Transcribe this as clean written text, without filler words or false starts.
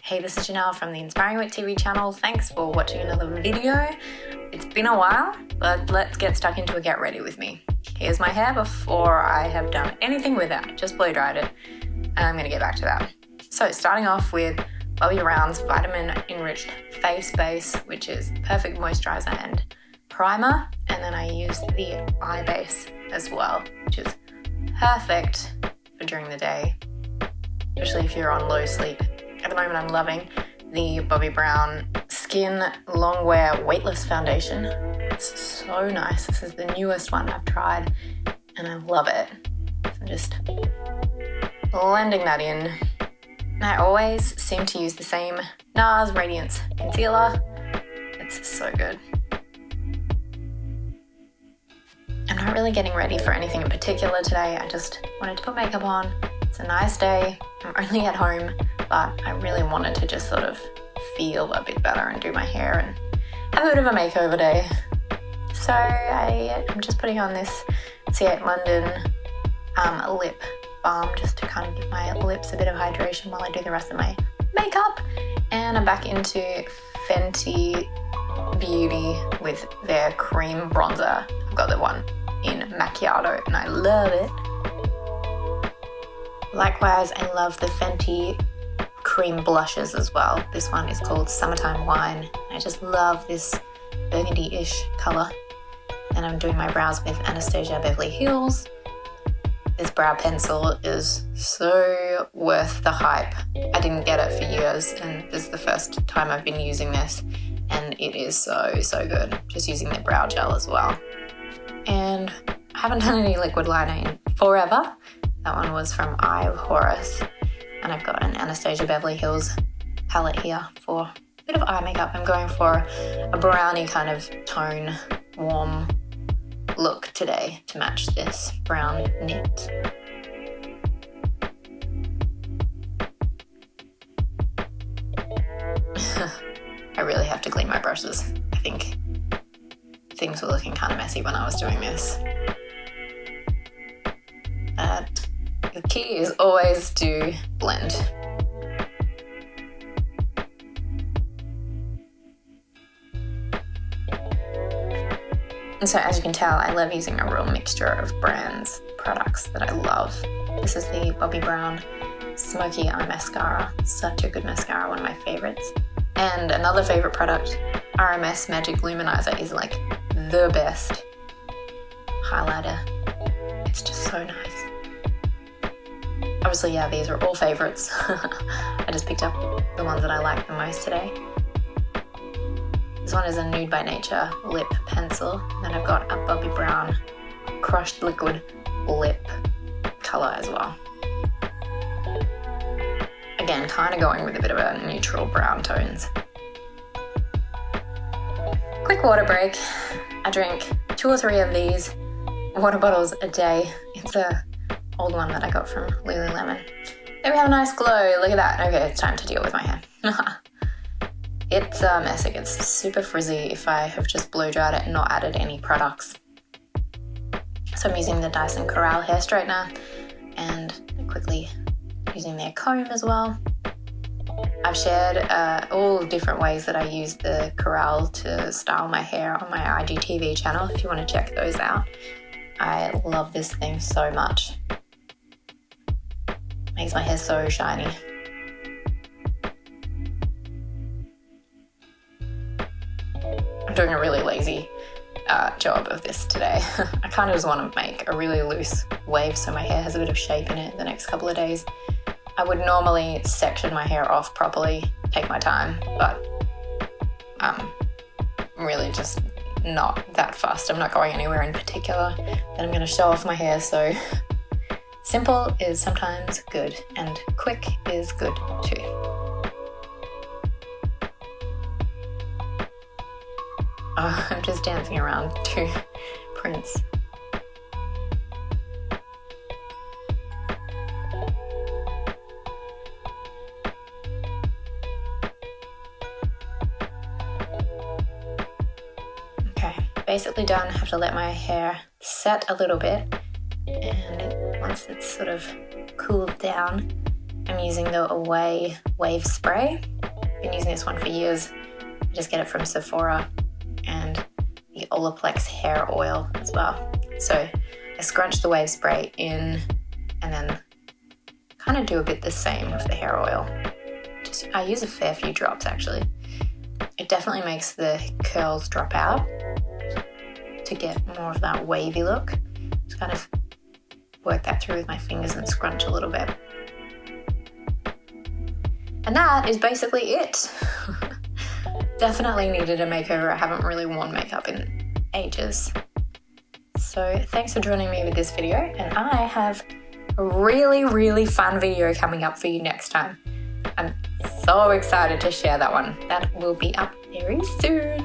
Hey, this is Jenelle from the Inspiring Week TV channel. Thanks for watching another video. It's been a while, but let's get stuck into a get ready with me. Here's my hair before I have done anything with it. I just blow dried it. I'm gonna get back to that. So starting off with Bobbi Brown's Vitamin Enriched Face Base, which is perfect moisturizer and primer. And then I used the eye base as well, which is perfect for during the day, especially if you're on low sleep. At the moment, I'm loving the Bobbi Brown Skin Longwear Weightless Foundation. It's so nice. This is the newest one I've tried, and I love it. So I'm just blending that in. I always seem to use the same NARS Radiance Concealer. It's so good. I'm not really getting ready for anything in particular today. I just wanted to put makeup on. It's a nice day. I'm only at home, but I really wanted to just sort of feel a bit better and do my hair and have a bit of a makeover day. So I'm just putting on this C8 London lip balm just to kind of give my lips a bit of hydration while I do the rest of my makeup. And I'm back into Fenty Beauty with their cream bronzer. I've got the one in Macchiato and I love it. Likewise, I love the Fenty cream blushes as well. This one is called Summertime Wine. I just love this burgundy-ish color. And I'm doing my brows with Anastasia Beverly Hills. This brow pencil is so worth the hype. I didn't get it for years, and this is the first time I've been using this, and it is so, so good. Just using the brow gel as well. And I haven't done any liquid liner in forever. That one was from Eye of Horus. And I've got an Anastasia Beverly Hills palette here for a bit of eye makeup. I'm going for a brownie kind of tone, warm look today to match this brown knit. I really have to clean my brushes. I think things were looking kind of messy when I was doing this. The key is always to blend. And so as you can tell, I love using a real mixture of brands, products that I love. This is the Bobbi Brown Smoky Eye Mascara. Such a good mascara, one of my favorites. And another favorite product, RMS Magic Luminizer, is like the best highlighter. It's just so nice. Obviously, yeah, these are all favorites. I just picked up the ones that I like the most today. This one is a Nude by Nature lip pencil. Then I've got a Bobbi Brown Crushed Liquid Lip color as well. Again, kind of going with a bit of a neutral brown tones. Quick water break. I drink 2 or 3 of these water bottles a day. It's a old one that I got from Lululemon. There we have a nice glow. Look at that. Okay, it's time to deal with my hair. It's a mess. It gets super frizzy if I have just blow dried it and not added any products. So I'm using the Dyson Corral hair straightener and quickly using their comb as well. I've shared all different ways that I use the Corral to style my hair on my IGTV channel if you want to check those out. I love this thing so much. Makes my hair so shiny. I'm doing a really lazy job of this today. I kind of just want to make a really loose wave so my hair has a bit of shape in it the next couple of days. I would normally section my hair off properly, take my time, but I'm really just not that fast. I'm not going anywhere in particular, and I'm going to show off my hair, so simple is sometimes good, and quick is good too. Oh, I'm just dancing around to Prince. Okay, basically done. I have to let my hair set a little bit, and once it's sort of cooled down, I'm using the Away Wave Spray. Been using this one for years. I just get it from Sephora, and the Olaplex hair oil as well. So I scrunch the Wave Spray in and then kind of do a bit the same with the hair oil. I use a fair few drops actually. It definitely makes the curls drop out to get more of that wavy look. Just kind of work that through with my fingers and scrunch a little bit. And that is basically it. Definitely needed a makeover. I haven't really worn makeup in ages. So thanks for joining me with this video, and I have a really, really fun video coming up for you next time. I'm so excited to share that one. That will be up very soon.